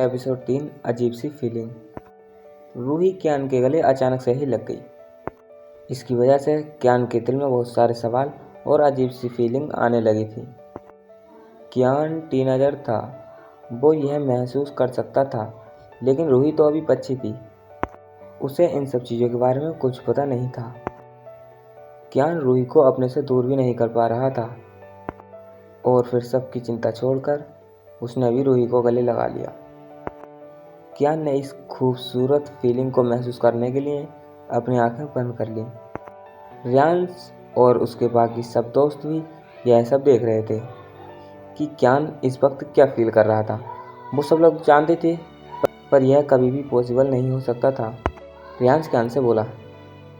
Episode 3 अजीब सी feeling. Ruhi कियान के गले अचानक से ही लग गई। इसकी वजह से कियान के दिल में बहुत सारे सवाल और अजीब सी फीलिंग आने लगी थी। कियान टीनेजर था, वो यह महसूस कर सकता था, लेकिन रूही तो अभी बच्ची थी। उसे इन सब चीज़ों के बारे में कुछ पता नहीं था। कियान रूही को अपने से दूर भी नहीं कर पा रहा था और फिर सबकी चिंता छोड़कर उसने भी रूही को गले लगा लिया। कियान ने इस खूबसूरत फीलिंग को महसूस करने के लिए अपनी आंखें बंद कर लीं। रियांश और उसके बाकी सब दोस्त भी यह सब देख रहे थे कि कियान इस वक्त क्या फील कर रहा था। वो सब लोग जानते थे, पर यह कभी भी पॉसिबल नहीं हो सकता था। रियांश कियान से बोला,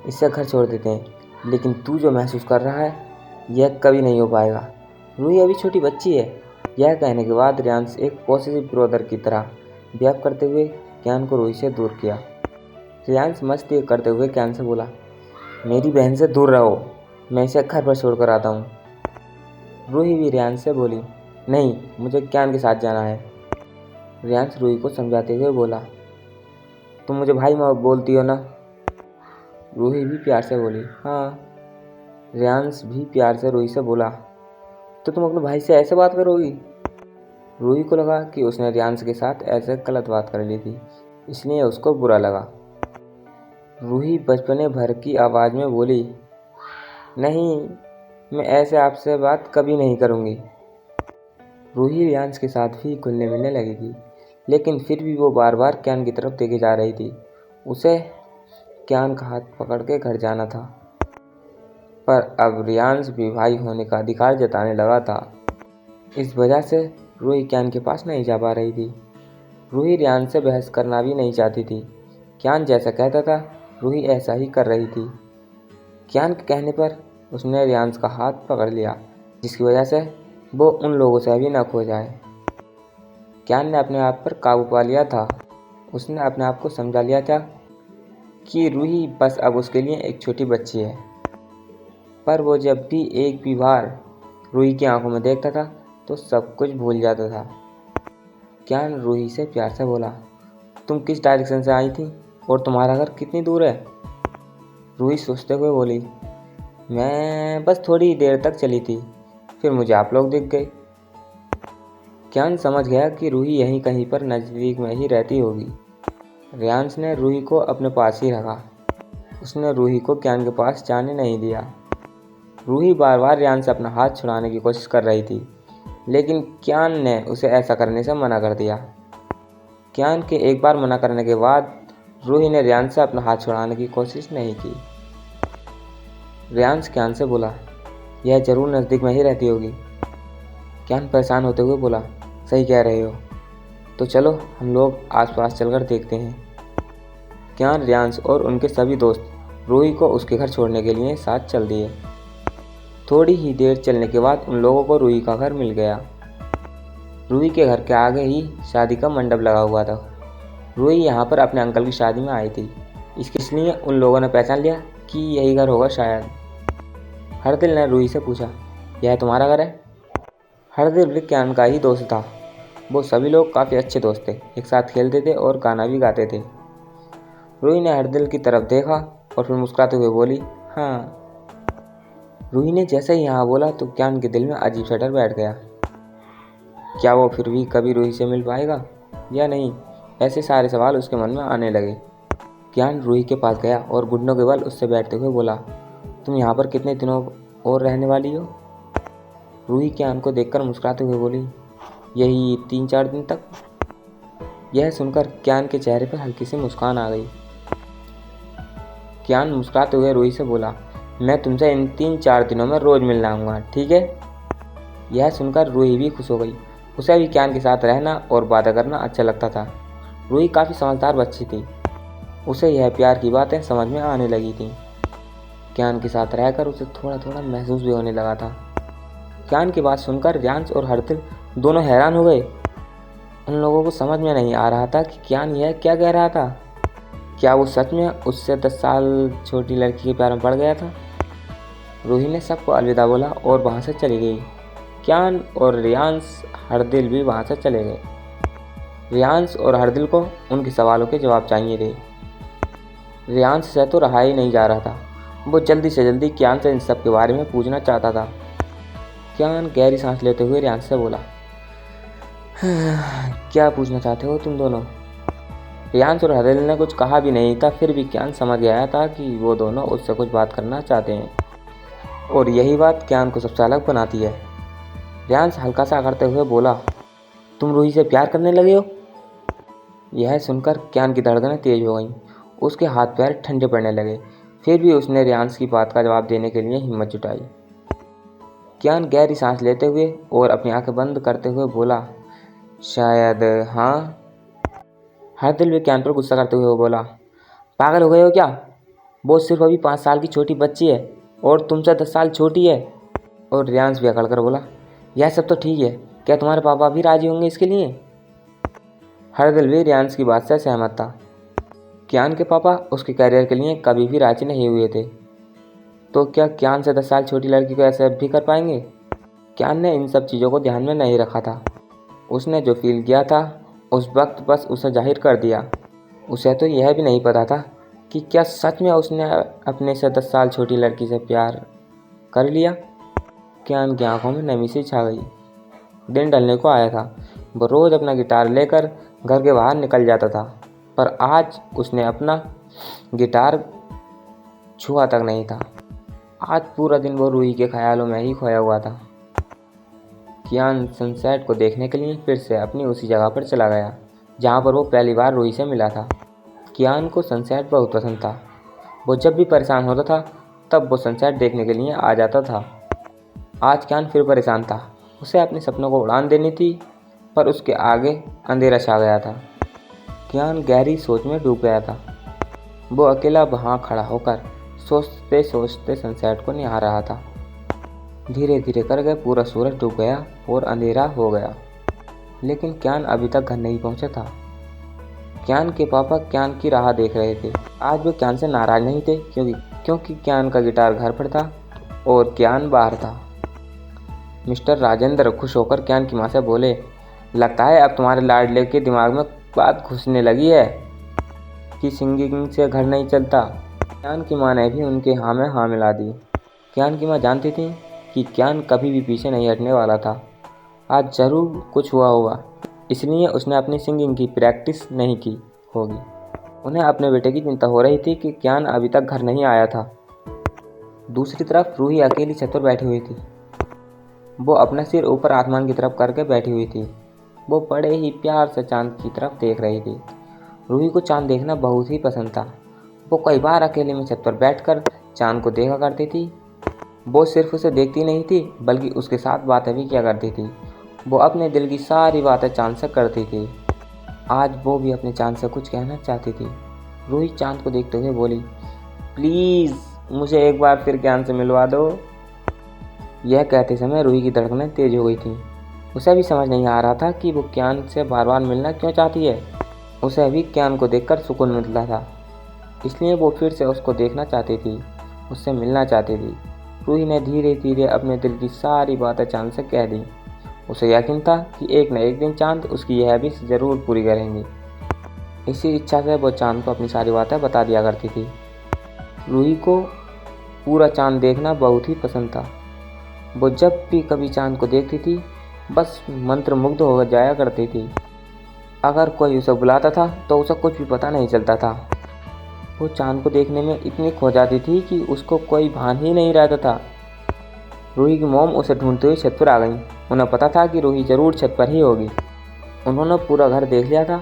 इससे घर छोड़ देते हैं, लेकिन तू जो महसूस कर रहा है यह कभी नहीं हो पाएगा। रूही अभी छोटी बच्ची है। यह कहने के बाद रियांश एक पॉजिटिव ब्रदर की तरह बिहेव करते हुए कियान को रूही से दूर किया। रियांश मस्ती करते हुए कियान से बोला, मेरी बहन से दूर रहो, मैं इसे घर पर छोड़कर आता हूँ। रूही भी रियांश से बोली, नहीं, मुझे कियान के साथ जाना है। रियांश रूही को समझाते हुए बोला, तुम मुझे भाई बोलती हो ना। रूही भी प्यार से बोली, हाँ। रियांश भी प्यार से रूही से बोला, तो तुम अपने भाई से ऐसे बात करोगी? रूही को लगा कि उसने रियांश के साथ ऐसे गलत बात कर ली थी, इसलिए उसको बुरा लगा। रूही बचपने भर की आवाज़ में बोली, नहीं, मैं ऐसे आपसे बात कभी नहीं करूँगी। रूही रियांश के साथ भी घुलने मिलने लगी थी, लेकिन फिर भी वो बार बार कियान की तरफ देखे जा रही थी। उसे कियान का हाथ पकड़ के घर जाना था, पर अब रियांश भी भाई होने का अधिकार जताने लगा था। इस वजह से रूही कियान के पास नहीं जा पा रही थी। रूही रियांश से बहस करना भी नहीं चाहती थी। कियान जैसा कहता था रूही ऐसा ही कर रही थी। कियान के कहने पर उसने रियांश का हाथ पकड़ लिया, जिसकी वजह से वो उन लोगों से भी न खो जाए। कियान ने अपने आप पर काबू पा लिया था। उसने अपने आप को समझा लिया था कि रूही बस अब उसके लिए एक छोटी बच्ची है। पर वो जब भी एक भी बार रूही की आंखों में देखता था तो सब कुछ भूल जाता था। कियान रूही से प्यार से बोला, तुम किस डायरेक्शन से आई थी और तुम्हारा घर कितनी दूर है? रूही सोचते हुए बोली, मैं बस थोड़ी देर तक चली थी, फिर मुझे आप लोग दिख गए। कियान समझ गया कि रूही यहीं कहीं पर नज़दीक में ही रहती होगी। रियांश ने रूही को अपने पास ही रखा। उसने रूही को कियान के पास जाने नहीं दिया। रूही बार बार रियांश से अपना हाथ छुड़ाने की कोशिश कर रही थी, लेकिन कियान ने उसे ऐसा करने से मना कर दिया। कियान के एक बार मना करने के बाद रूही ने रियांश से अपना हाथ छुड़ाने की कोशिश नहीं की। रियांश कियान से बोला, यह जरूर नज़दीक में ही रहती होगी। कियान परेशान होते हुए बोला, सही कह रहे हो, तो चलो हम लोग आसपास चलकर देखते हैं। कियान, रियांश और उनके सभी दोस्त रूही को उसके घर छोड़ने के लिए साथ चल दिए। थोड़ी ही देर चलने के बाद उन लोगों को रूही का घर मिल गया। रूही के घर के आगे ही शादी का मंडप लगा हुआ था। रूही यहाँ पर अपने अंकल की शादी में आई थी, इसलिए उन लोगों ने पहचान लिया कि यही घर होगा शायद। हरदिल ने रूही से पूछा, यह तुम्हारा घर है? हरदिल भी कियान का ही दोस्त था। वो सभी लोग काफ़ी अच्छे दोस्त थे, एक साथ खेलते थे और गाना भी गाते थे। रूही ने हरदिल की तरफ देखा और फिर मुस्कुराते हुए बोली, हाँ। रूही ने जैसे ही यहाँ बोला तो कियान के दिल में अजीब सा डर बैठ गया। क्या वो फिर भी कभी रूही से मिल पाएगा या नहीं? ऐसे सारे सवाल उसके मन में आने लगे। कियान रूही के पास गया और घुटनों के बल उससे बैठते हुए बोला, तुम यहाँ पर कितने दिनों और रहने वाली हो? रूही कियान को देखकर मुस्कुराते हुए बोली, यही 3-4 दिन तक। यह सुनकर कियान के चेहरे पर हल्की सी मुस्कान आ गई। कियान मुस्कुराते हुए रूही से बोला, मैं तुमसे इन 3-4 दिनों में रोज़ मिलने आऊँगा, ठीक है? यह सुनकर रूही भी खुश हो गई। उसे भी कियान के साथ रहना और बातें करना अच्छा लगता था। रूही काफ़ी समझदार बच्ची थी। उसे यह प्यार की बातें समझ में आने लगी थीं। कियान के साथ रहकर उसे थोड़ा थोड़ा महसूस भी होने लगा था। कियान की बात सुनकर रियांश और हरदिल दोनों हैरान हो गए। उन लोगों को समझ में नहीं आ रहा था कि कियान यह क्या कह रहा था। क्या वो सच में उससे 10 साल छोटी लड़की के प्यार में पड़ गया था? रूही ने सबको अलविदा बोला और वहाँ से चली गई। कियान और रियांश, हरदिल भी वहाँ से चले गए। रियांश और हरदिल को उनके सवालों के जवाब चाहिए थे। रियांश से तो रहा ही नहीं जा रहा था। वो जल्दी से जल्दी कियान से इन सब के बारे में पूछना चाहता था। कियान गहरी सांस लेते हुए रियांश से बोला, क्या पूछना चाहते हो तुम दोनों? रियांश और हरदिल ने कुछ कहा भी नहीं था, फिर भी कियान समझ गया था कि वो दोनों उससे कुछ बात करना चाहते हैं और यही बात कियान को सबसे अलग बनाती है। रियांश हल्का सा करते हुए बोला, तुम रूही से प्यार करने लगे हो? यह सुनकर कियान की धड़कनें तेज हो गईं। उसके हाथ पैर ठंडे पड़ने लगे। फिर भी उसने रियांश की बात का जवाब देने के लिए हिम्मत जुटाई। कियान गहरी सांस लेते हुए और अपनी आंखें बंद करते हुए बोला, शायद हाँ। हरदिल भी कियान पर गुस्सा करते हुए बोला, पागल हो गए हो क्या? वो सिर्फ अभी 5 साल की छोटी बच्ची है और तुमसे 10 साल छोटी है। और रियांश भी अकड़ कर बोला, यह सब तो ठीक है, क्या तुम्हारे पापा भी राजी होंगे इसके लिए? हरदिल भी रियांश की बात से सहमत था। कियान के पापा उसके करियर के लिए कभी भी राजी नहीं हुए थे, तो क्या कियान से 10 साल छोटी लड़की को ऐसे भी कर पाएंगे? कियान ने इन सब चीज़ों को ध्यान में नहीं रखा था। उसने जो फील किया था उस वक्त बस उसे जाहिर कर दिया। उसे तो यह भी नहीं पता था कि क्या सच में उसने अपने से 10 साल छोटी लड़की से प्यार कर लिया। कियान की आंखों में नमी सी छा गई। दिन ढलने को आया था। वो रोज़ अपना गिटार लेकर घर के बाहर निकल जाता था, पर आज उसने अपना गिटार छुआ तक नहीं था। आज पूरा दिन वो रूही के ख्यालों में ही खोया हुआ था। कियान सनसेट को देखने के लिए फिर से अपनी उसी जगह पर चला गया जहाँ पर वो पहली बार रूही से मिला था। कियान को सनसेट बहुत पसंद था। वो जब भी परेशान होता था तब वो सनसेट देखने के लिए आ जाता था। आज कियान फिर परेशान था। उसे अपने सपनों को उड़ान देनी थी, पर उसके आगे अंधेरा छा गया था। कियान गहरी सोच में डूब गया था। वो अकेला वहाँ खड़ा होकर सोचते सोचते सनसेट को निहार रहा था। धीरे धीरे करके पूरा सूरज डूब गया और अंधेरा हो गया, लेकिन कियान अभी तक घर नहीं पहुँचा था। कियान के पापा कियान की राह देख रहे थे। आज वो कियान से नाराज नहीं थे क्योंकि कियान का गिटार घर पर था और कियान बाहर था। मिस्टर राजेंद्र खुश होकर कियान की माँ से बोले, लगता है अब तुम्हारे लाडले के दिमाग में बात घुसने लगी है कि सिंगिंग से घर नहीं चलता। कियान की माँ ने भी उनके हाँ में हाँ मिला दी। कियान की माँ जानती थी कि कियान कभी भी पीछे नहीं हटने वाला था। आज ज़रूर कुछ हुआ होगा, इसलिए उसने अपनी सिंगिंग की प्रैक्टिस नहीं की होगी। उन्हें अपने बेटे की चिंता हो रही थी कि कियान अभी तक घर नहीं आया था। दूसरी तरफ रूही अकेली छत पर बैठी हुई थी। वो अपना सिर ऊपर आसमान की तरफ करके बैठी हुई थी। वो बड़े ही प्यार से चांद की तरफ देख रही थी। रूही को चांद देखना बहुत ही पसंद था। वो कई बार अकेले में छत पर बैठकर चांद को देखा करती थी। वो सिर्फ उसे देखती नहीं थी बल्कि उसके साथ बातें भी किया करती थी। वो अपने दिल की सारी बातें चांद से करती थी। आज वो भी अपने चांद से कुछ कहना चाहती थी। रूही चांद को देखते हुए बोली, प्लीज़ मुझे एक बार फिर कियान से मिलवा दो। यह कहते समय रूही की धड़कनें तेज हो गई थीं। उसे भी समझ नहीं आ रहा था कि वो कियान से बार बार मिलना क्यों चाहती है। उसे अभी कियान को देखकर सुकून मिलता था, इसलिए वो फिर से उसको देखना चाहती थी, उससे मिलना चाहती थी। रूही ने धीरे धीरे अपने दिल की सारी बातें चांद से कह दी। उसे यकीन था कि एक न एक दिन चांद उसकी यह भी ज़रूर पूरी करेंगी। इसी इच्छा से वो चांद को अपनी सारी बातें बता दिया करती थी। रूही को पूरा चांद देखना बहुत ही पसंद था। वो जब भी कभी चांद को देखती थी बस मंत्रमुग्ध हो जाया करती थी। अगर कोई उसे बुलाता था तो उसे कुछ भी पता नहीं चलता था। वो चांद को देखने में इतनी खो जाती थी कि उसको कोई भान ही नहीं रहता था। रूही की मॉम उसे ढूंढते हुए छत पर आ गई। उन्हें पता था कि रूही ज़रूर छत पर ही होगी। उन्होंने पूरा घर देख लिया था,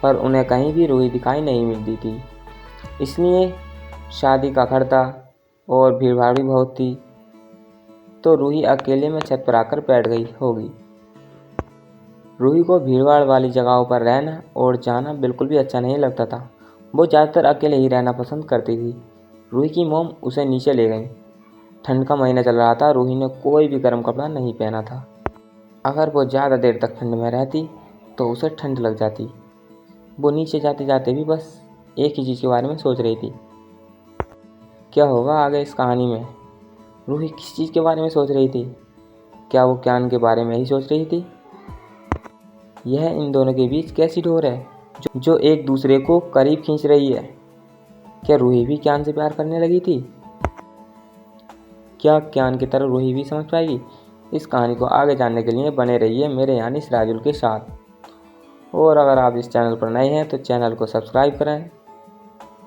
पर उन्हें कहीं भी रूही दिखाई नहीं मिलती थी। इसलिए शादी का घर था और भीड़ भाड़ भी बहुत थी, तो रूही अकेले में छत पर आकर बैठ गई होगी। रूही को भीड़भाड़ वाली जगहों पर रहना और जाना बिल्कुल भी अच्छा नहीं लगता था। वो ज़्यादातर अकेले ही रहना पसंद करती थी। रूही की मॉम उसे नीचे ले गई। ठंड का महीना चल रहा था। रूही ने कोई भी गर्म कपड़ा नहीं पहना था। अगर वो ज़्यादा देर तक ठंड में रहती तो उसे ठंड लग जाती। वो नीचे जाते जाते भी बस एक ही चीज़ के बारे में सोच रही थी, क्या होगा आगे इस कहानी में। रूही किस चीज़ के बारे में सोच रही थी? क्या वो कियान के बारे में ही सोच रही थी? यह इन दोनों के बीच कैसी डोर है जो एक दूसरे को करीब खींच रही है? क्या रूही भी क्यान से प्यार करने लगी थी? क्या क्यान की तरह रूही भी समझ पाएगी? इस कहानी को आगे जानने के लिए बने रहिए मेरे यानी सिराजुल के साथ। और अगर आप इस चैनल पर नए हैं तो चैनल को सब्सक्राइब करें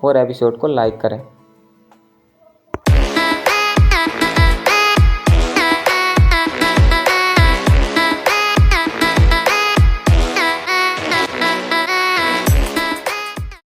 और एपिसोड को लाइक करें।